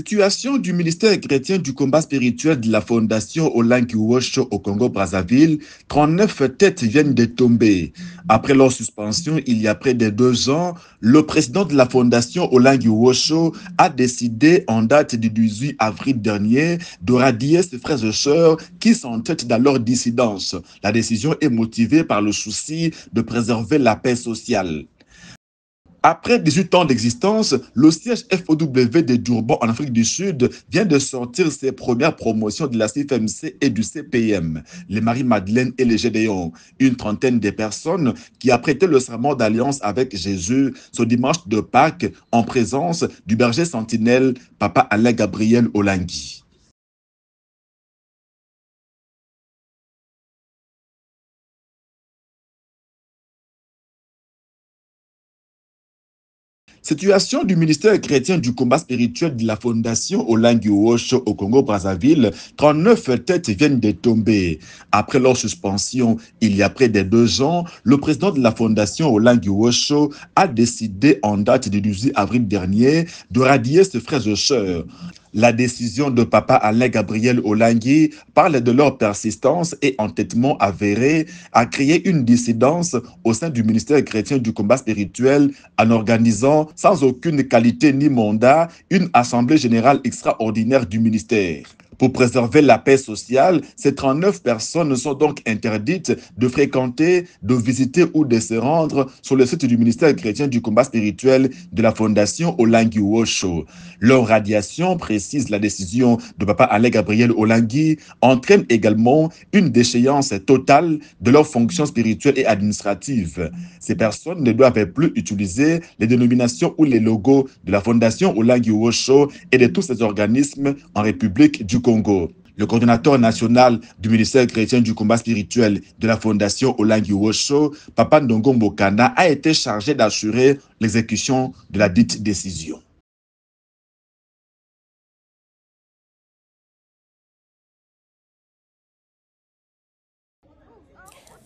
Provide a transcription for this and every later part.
Situation du ministère chrétien du combat spirituel de la fondation Olangi Wosho au Congo-Brazzaville, 39 têtes viennent de tomber. Après leur suspension, il y a près de 2 ans, le président de la fondation Olangi Wosho a décidé en date du 18 avril dernier de radier ses frères et sœurs qui s'entêtent dans leur dissidence. La décision est motivée par le souci de préserver la paix sociale. Après 18 ans d'existence, le siège FOW de Durban en Afrique du Sud vient de sortir ses premières promotions de la CFMC et du CPM, les Marie-Madeleine et les Gédéons. Une trentaine de personnes qui a prêté le serment d'alliance avec Jésus ce dimanche de Pâques en présence du berger sentinelle, Papa Alain Gabriel Olangi. Situation du ministère chrétien du combat spirituel de la fondation Olangi Wosho au Congo-Brazzaville, 39 têtes viennent de tomber. Après leur suspension, il y a près de 2 ans, le président de la fondation Olangi Wosho a décidé en date du 18 avril dernier de radier ses frères et sœurs. La décision de Papa Alain Gabriel Olangi parle de leur persistance et entêtement avéré à créer une dissidence au sein du ministère chrétien du combat spirituel en organisant, sans aucune qualité ni mandat, une assemblée générale extraordinaire du ministère. Pour préserver la paix sociale, ces 39 personnes sont donc interdites de fréquenter, de visiter ou de se rendre sur le site du ministère chrétien du combat spirituel de la fondation Olangi Wosho. Leur radiation, précise la décision de Papa Alain Gabriel Olangi, entraîne également une déchéance totale de leurs fonctions spirituelles et administratives. Ces personnes ne doivent plus utiliser les dénominations ou les logos de la fondation Olangi Wosho et de tous ces organismes en République du Congo. Le coordonnateur national du ministère chrétien du combat spirituel de la fondation Olangi Wosho, Papa Ndongo Mbokana, a été chargé d'assurer l'exécution de la dite décision.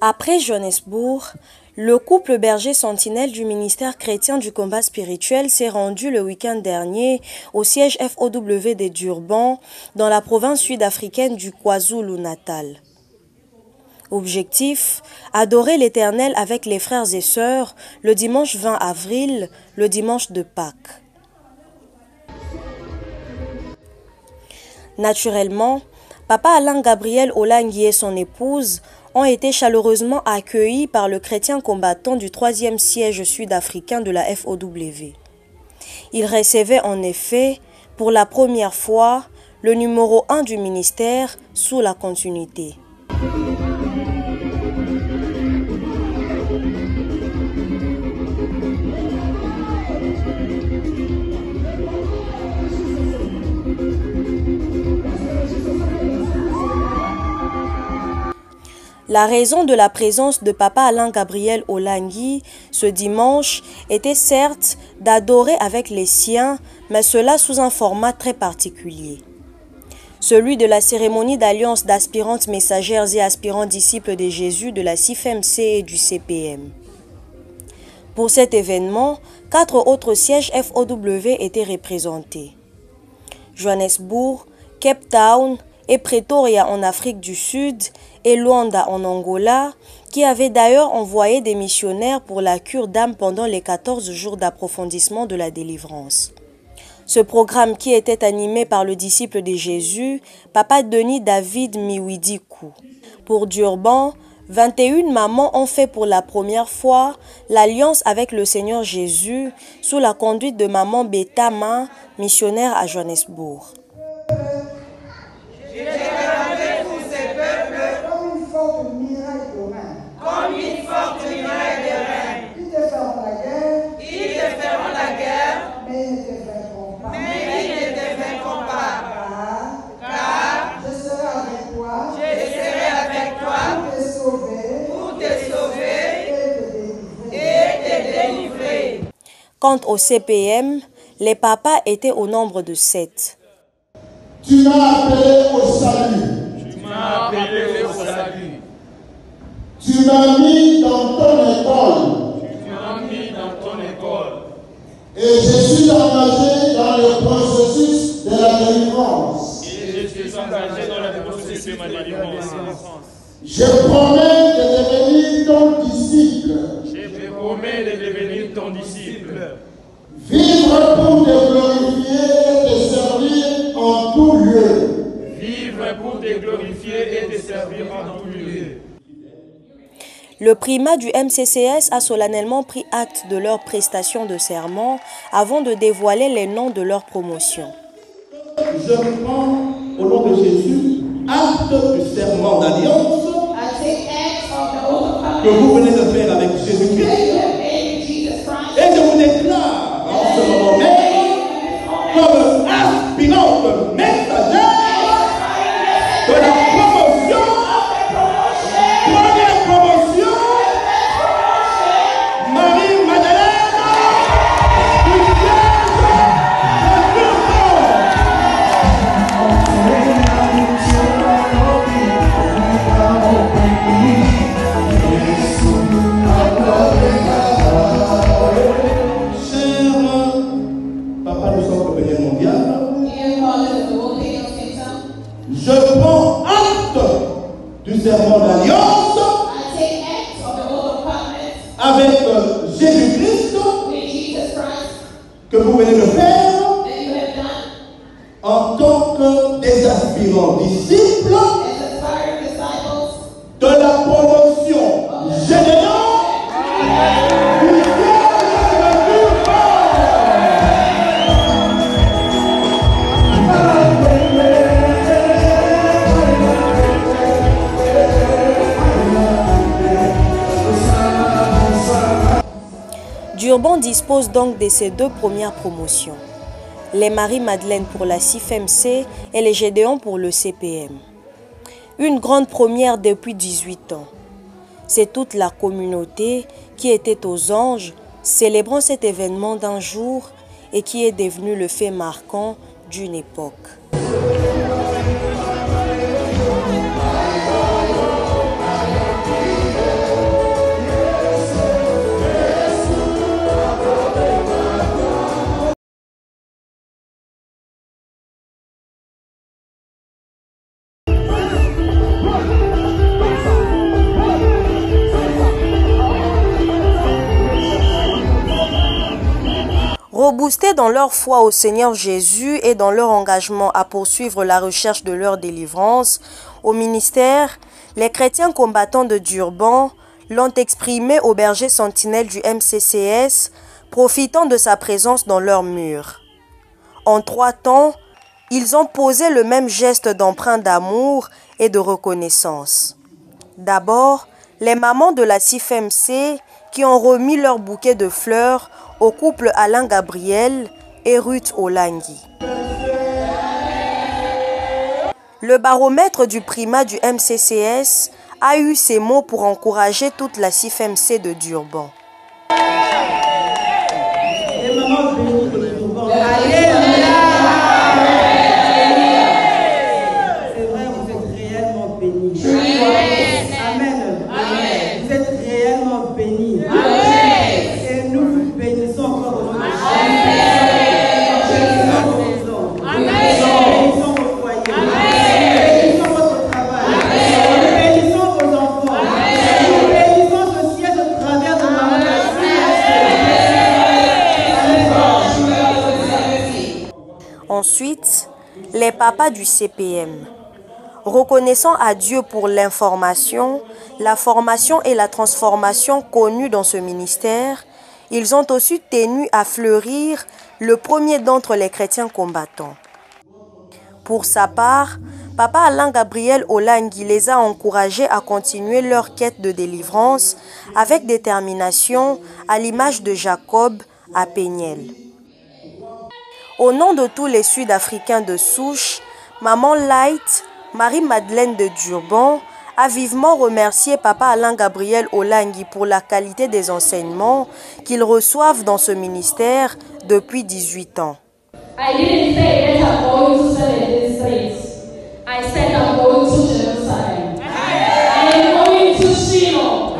Après Johannesburg, le couple berger sentinelle du ministère chrétien du combat spirituel s'est rendu le week-end dernier au siège FOW de Durban, dans la province sud-africaine du KwaZulu-Natal. Objectif, adorer l'Éternel avec les frères et sœurs le dimanche 20 avril, le dimanche de Pâques. Naturellement, Papa Alain Gabriel Olangi et son épouse ont été chaleureusement accueillis par le chrétien combattant du 3e siège sud-africain de la FOW. Il recevait en effet, pour la première fois, le numéro 1 du ministère sous la continuité. La raison de la présence de Papa Alain Gabriel Olangi ce dimanche était certes d'adorer avec les siens, mais cela sous un format très particulier. Celui de la cérémonie d'alliance d'aspirantes messagères et aspirants disciples de Jésus de la CFMC et du CPM. Pour cet événement, 4 autres sièges FOW étaient représentés. Johannesburg, Cape Town et Pretoria en Afrique du Sud et Luanda en Angola, qui avaient d'ailleurs envoyé des missionnaires pour la cure d'âme pendant les 14 jours d'approfondissement de la délivrance. Ce programme qui était animé par le disciple de Jésus, Papa Denis David Miwidikou. Pour Durban, 21 mamans ont fait pour la première fois l'alliance avec le Seigneur Jésus sous la conduite de maman Betama, missionnaire à Johannesburg. Comme une forte muraille de reins. Ils te feront la guerre. Ils te feront la guerre. Mais ils ne te vaincront pas. Car je serai avec toi. Je serai avec toi. Pour te sauver. Et te délivrer. Quant au CPM, les papas étaient au nombre de 7. Tu m'as appelé au salut. Tu m'as appelé au salut. Tu m'as mis dans ton école. Tu m'as mis dans ton école. Et je suis engagé dans le processus de la délivrance. Et je suis engagé dans le processus de ma délivrance. Je promets de devenir ton disciple. Je promets de devenir ton disciple. Vivre pour te glorifier et te servir en tout lieu. Vivre pour te glorifier et te servir en tout lieu. Le primat du MCCS a solennellement pris acte de leur prestation de serment avant de dévoiler les noms de leur promotion. Je prends au nom de Jésus acte du serment d'alliance que vous venez de faire avec Jésus-Christ. Et je vous déclare en ce moment même comme aspirante messagère de la promotion, première promotion, Marie-Madeleine du siège de Durban. Je prends acte du serment d'alliance avec Jésus-Christ que vous venez de faire en tant que des aspirants disciples de la promotion générale du siège de Durban. Durban dispose donc de ses deux premières promotions, les Marie-Madeleine pour la CIFMC et les Gédéons pour le CPM. Une grande première depuis 18 ans. C'est toute la communauté qui était aux anges, célébrant cet événement d'un jour et qui est devenu le fait marquant d'une époque. Reboostés dans leur foi au Seigneur Jésus et dans leur engagement à poursuivre la recherche de leur délivrance, au ministère, les chrétiens combattants de Durban l'ont exprimé au berger sentinelle du MCCS, profitant de sa présence dans leurs murs. En 3 temps, ils ont posé le même geste d'emprunt d'amour et de reconnaissance. D'abord, les mamans de la CIFMC qui ont remis leur bouquet de fleurs au couple Alain Gabriel et Ruth Olangui. Le baromètre du primat du MCCS a eu ces mots pour encourager toute la CIFMC de Durban. C'est vrai, vous êtes réellement bénis. Amen. Vous êtes réellement bénis. Et nous vous bénissons encore au nom de Jésus. Bénissons vos maisons. Bénissons vos foyers. Bénissons votre travail. Bénissons vos enfants. Bénissons ce siège au travers de maman de la Ensuite, les papas du CPM. Reconnaissant à Dieu pour l'information, la formation et la transformation connues dans ce ministère, ils ont aussi tenu à fleurir le premier d'entre les chrétiens combattants. Pour sa part, Papa Alain Gabriel Olangui les a encouragés à continuer leur quête de délivrance avec détermination à l'image de Jacob à Péniel. Au nom de tous les Sud-Africains de souche, Maman Light, Marie-Madeleine de Durban, a vivement remercié Papa Alain Gabriel Olangui pour la qualité des enseignements qu'ils reçoivent dans ce ministère depuis 18 ans. I didn't say that I'm going to sell in this place. I said I'm going to Jerusalem. I am going to Shiloh.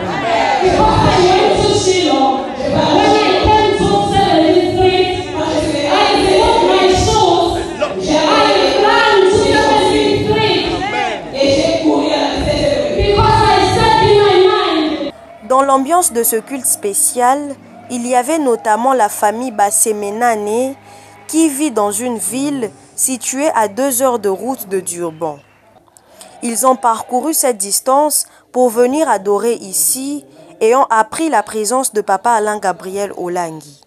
Because I went to Shiloh, but when I came to sell in this place, I bought my shoes. l'ambiance de ce culte spécial, il y avait notamment la famille Bassemenane qui vit dans une ville située à 2 heures de route de Durban. Ils ont parcouru cette distance pour venir adorer ici et ont appris la présence de Papa Alain Gabriel Olangi.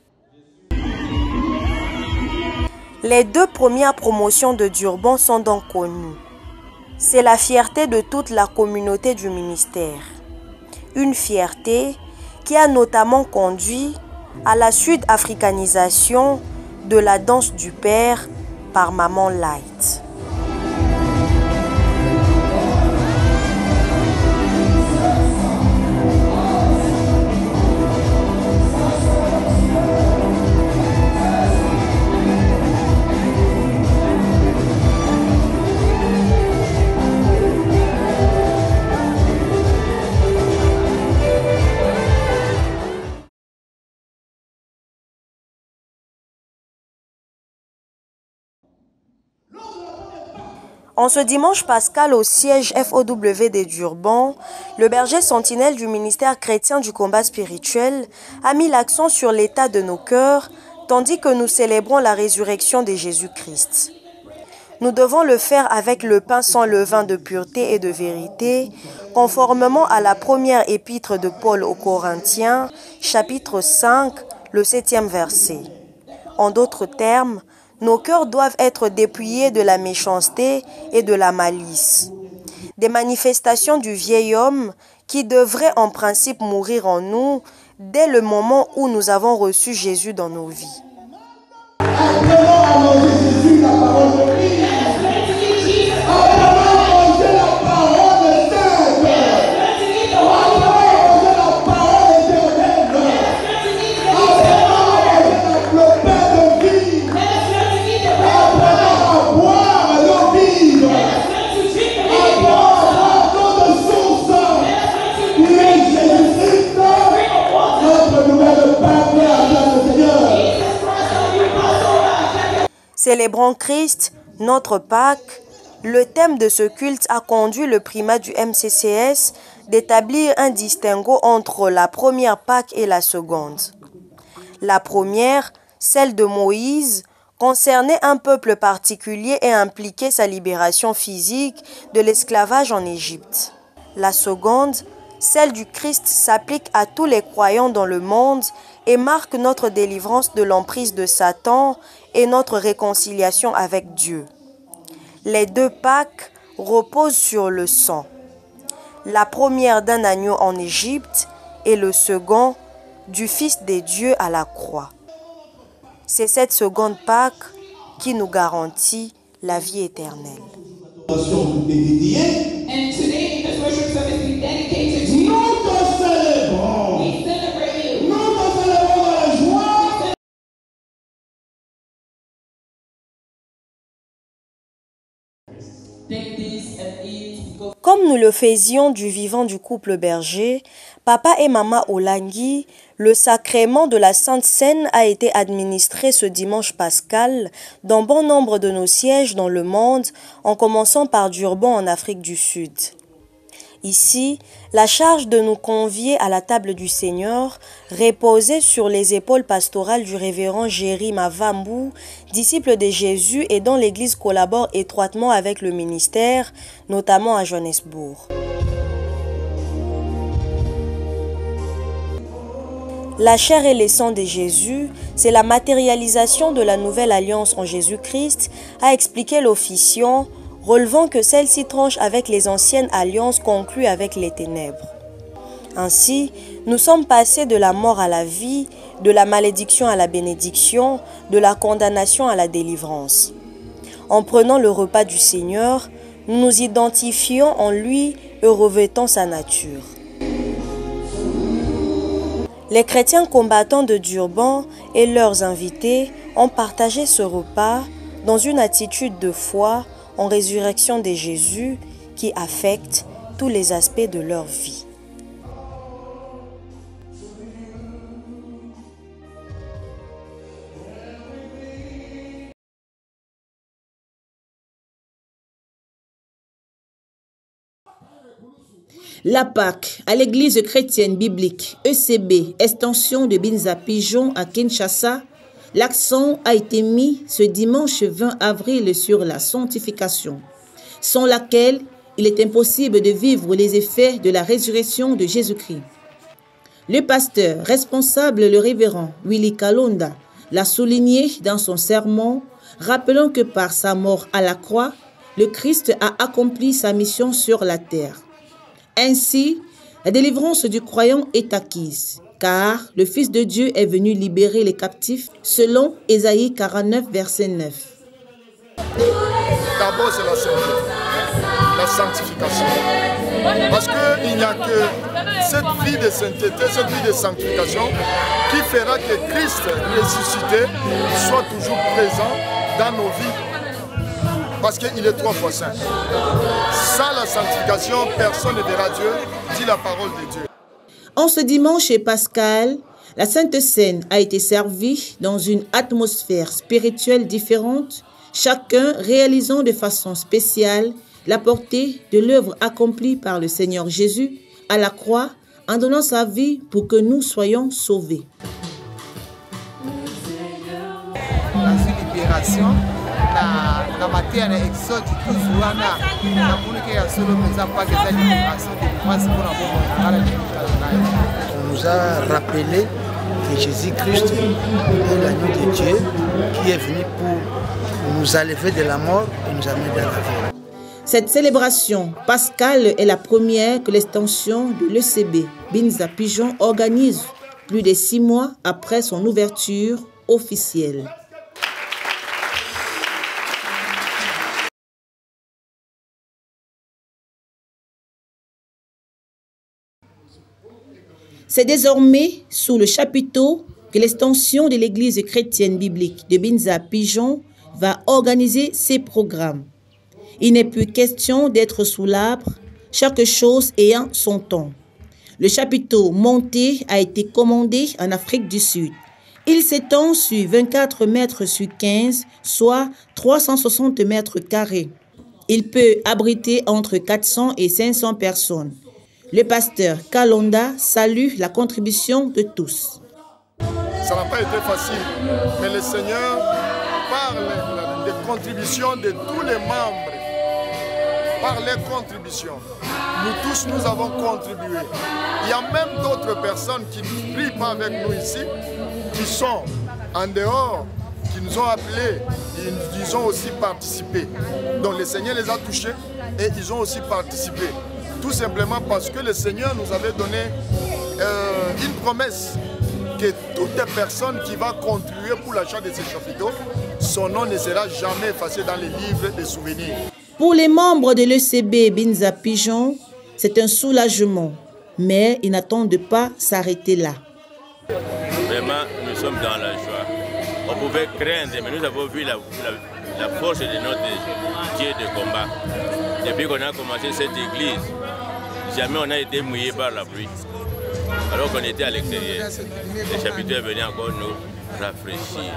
Les 2 premières promotions de Durban sont donc connues. C'est la fierté de toute la communauté du ministère. Une fierté qui a notamment conduit à la sud-africanisation de la danse du Père par Maman Light. En ce dimanche pascal au siège FOW de Durban, le berger sentinelle du ministère chrétien du combat spirituel a mis l'accent sur l'état de nos cœurs, tandis que nous célébrons la résurrection de Jésus-Christ. Nous devons le faire avec le pain sans levain de pureté et de vérité, conformément à la première épître de Paul aux Corinthiens, chapitre 5, le 7e verset. En d'autres termes, nos cœurs doivent être dépouillés de la méchanceté et de la malice. Des manifestations du vieil homme qui devraient en principe mourir en nous dès le moment où nous avons reçu Jésus dans nos vies. Apprenons à manger Jésus, la parole de Christ. Apprenons à manger la parole de Saint. Apprenons à manger la parole éternelle. Apprenons à manger le pain de vie. Apprenons à boire l'eau vive. Apprenons à boire l'eau de source. Qui est Jésus-Christ, notre nouvelle peuple à le Seigneur. Célébrant Christ, notre Pâques, le thème de ce culte a conduit le primat du MCCS d'établir un distinguo entre la première Pâques et la seconde. La première, celle de Moïse, concernait un peuple particulier et impliquait sa libération physique de l'esclavage en Égypte. La seconde, celle du Christ, s'applique à tous les croyants dans le monde et marque notre délivrance de l'emprise de Satan et notre réconciliation avec Dieu. Les 2 Pâques reposent sur le sang. La première d'un agneau en Égypte et le second du Fils des dieux à la croix. C'est cette seconde Pâque qui nous garantit la vie éternelle. And today, in this worship service, we dedicate to you. Nous te célébrons. We celebrate you. Nous te célébrons dans la joie. Take this and eat. Go. Comme nous le faisions du vivant du couple berger, Papa et Maman Olangi, le sacrement de la Sainte Seine a été administré ce dimanche pascal dans bon nombre de nos sièges dans le monde, en commençant par Durban en Afrique du Sud. Ici, la charge de nous convier à la table du Seigneur reposait sur les épaules pastorales du révérend Jerry Mavambu, disciple de Jésus et dont l'Église collabore étroitement avec le ministère, notamment à Johannesburg. La chair et le sang de Jésus, c'est la matérialisation de la nouvelle alliance en Jésus-Christ, a expliqué l'officiant, relevant que celle-ci tranche avec les anciennes alliances conclues avec les ténèbres. Ainsi, nous sommes passés de la mort à la vie, de la malédiction à la bénédiction, de la condamnation à la délivrance. En prenant le repas du Seigneur, nous nous identifions en lui et revêtons sa nature. Les chrétiens combattants de Durban et leurs invités ont partagé ce repas dans une attitude de foi en résurrection de Jésus qui affecte tous les aspects de leur vie. La Pâque à l'église chrétienne biblique ECB, extension de Binza Pigeon à Kinshasa, l'accent a été mis ce dimanche 20 avril sur la sanctification, sans laquelle il est impossible de vivre les effets de la résurrection de Jésus-Christ. Le pasteur responsable, le révérend Willy Kalonda, l'a souligné dans son sermon, rappelant que par sa mort à la croix, le Christ a accompli sa mission sur la terre. Ainsi, la délivrance du croyant est acquise, car le Fils de Dieu est venu libérer les captifs, selon Ésaïe 49, verset 9. D'abord, c'est la sainteté, la sanctification. Parce qu'il n'y a que cette vie de sainteté, cette vie de sanctification qui fera que Christ ressuscité soit toujours présent dans nos vies. Parce qu'il est 3 fois saint. Sans la sanctification, personne ne verra Dieu, dit la parole de Dieu. En ce dimanche pascal, la Sainte Seine a été servie dans une atmosphère spirituelle différente, chacun réalisant de façon spéciale la portée de l'œuvre accomplie par le Seigneur Jésus à la croix en donnant sa vie pour que nous soyons sauvés. La libération, la matière exode toujours on nous a rappelé que Jésus-Christ est l'agneau de Dieu qui est venu pour nous enlever de la mort et nous amener dans la vie. Cette célébration pascale est la première que l'extension de l'ECB Binza Pigeon organise plus de 6 mois après son ouverture officielle. C'est désormais sous le chapiteau que l'extension de l'église chrétienne biblique de Binza Pigeon va organiser ses programmes. Il n'est plus question d'être sous l'arbre, chaque chose ayant son temps. Le chapiteau monté a été commandé en Afrique du Sud. Il s'étend sur 24 mètres sur 15, soit 360 mètres carrés. Il peut abriter entre 400 et 500 personnes. Le pasteur Kalonda salue la contribution de tous. Ça n'a pas été facile, mais le Seigneur parle des contributions de tous les membres. Par les contributions, nous tous nous avons contribué. Il y a même d'autres personnes qui ne prient pas avec nous ici, qui sont en dehors, qui nous ont appelés, ils ont aussi participé. Donc le Seigneur les a touchés et ils ont aussi participé. Tout simplement parce que le Seigneur nous avait donné une promesse que toutes les personnes qui vont contribuer pour l'achat de ces chapiteaux, son nom ne sera jamais effacé dans les livres des souvenirs. Pour les membres de l'ECB Binza Pigeon, c'est un soulagement, mais ils n'attendent pas s'arrêter là. Vraiment, nous sommes dans la joie. On pouvait craindre, mais nous avons vu la force de notre Dieu de combat. Depuis qu'on a commencé cette église, jamais on a été mouillé par la pluie. Alors qu'on était à l'extérieur, le chapitre est venu encore nous rafraîchir.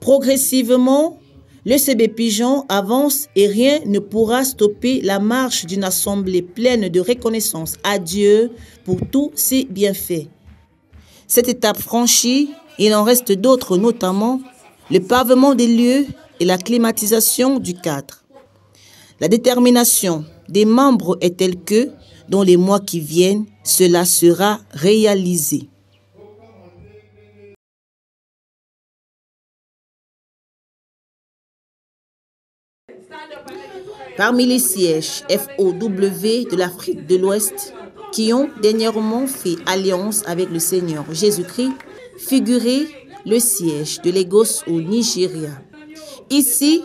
Progressivement, l'ECB Pigeon avance et rien ne pourra stopper la marche d'une assemblée pleine de reconnaissance à Dieu pour tous ses bienfaits. Cette étape franchie, il en reste d'autres, notamment le pavement des lieux et la climatisation du cadre. La détermination des membres est telle que, dans les mois qui viennent, cela sera réalisé. Parmi les sièges FOW de l'Afrique de l'Ouest qui ont dernièrement fait alliance avec le Seigneur Jésus-Christ, figurait le siège de Lagos au Nigeria. Ici,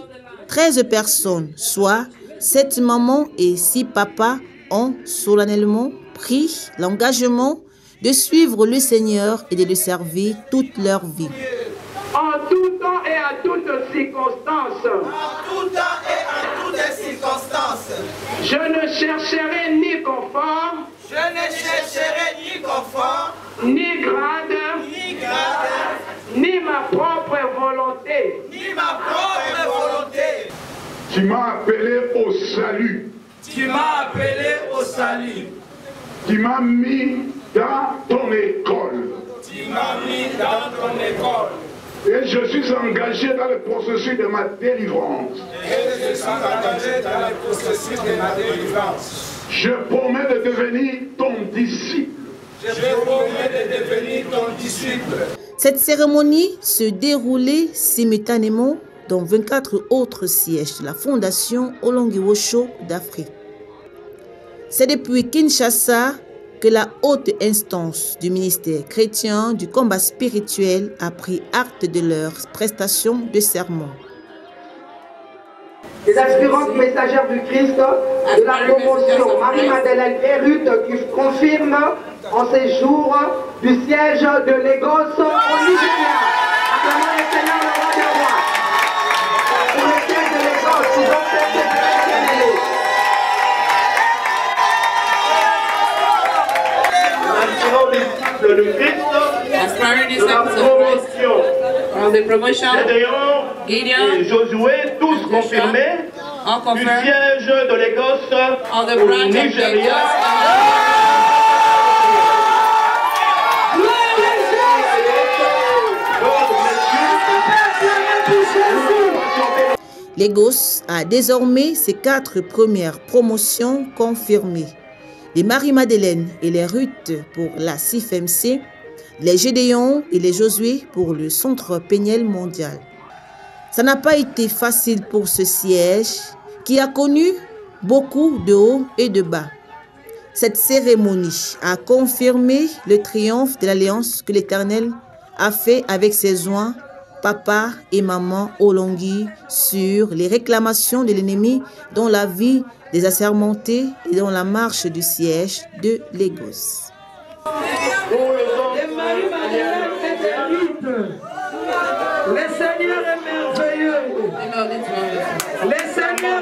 13 personnes, soit 7 mamans et 6 papas, ont solennellement pris l'engagement de suivre le Seigneur et de le servir toute leur vie. En tout temps et à toutes circonstances. En tout temps et à toutes circonstances. Je ne chercherai ni confort. Je ne chercherai ni confort. Ni grade. Ni grade. Ni ma propre volonté. Ni ma propre volonté. Tu m'as appelé au salut. Tu m'as appelé au salut. Tu m'as mis dans ton école. Tu m'as mis dans ton école. Et je suis engagé dans le processus de ma délivrance. Et je suis engagé dans le processus de ma délivrance. Je promets de devenir ton disciple. Je promets de devenir ton disciple. Cette cérémonie se déroulait simultanément dans 24 autres sièges de la Fondation Olongi-Wosho d'Afrique. C'est depuis Kinshasa que la haute instance du ministère chrétien du combat spirituel a pris acte de leur prestation de serment. Les aspirantes messagères du Christ de la promotion Marie-Madeleine et Ruth qui confirment en ces jours du siège de Lagos au Nigeria. Acclamons le Seigneur, le roi des rois. Pour le siège de Lagos, ils ont fait ce bien-aimé. Le Christ de la promotion, Gédéon et Josué, tous confirmés du siège de Lagos au Nigeria. Lagos a désormais ses 4 premières promotions confirmées. Les Marie-Madeleine et les Ruth pour la CIFMC, les Gédéon et les Josué pour le Centre péniel mondial. Ça n'a pas été facile pour ce siège qui a connu beaucoup de hauts et de bas. Cette cérémonie a confirmé le triomphe de l'alliance que l'Éternel a fait avec ses oints, papa et maman Olongi, sur les réclamations de l'ennemi dans la vie des assermentés et dans la marche du siège de Lagos. Le Seigneur est merveilleux. Le Seigneur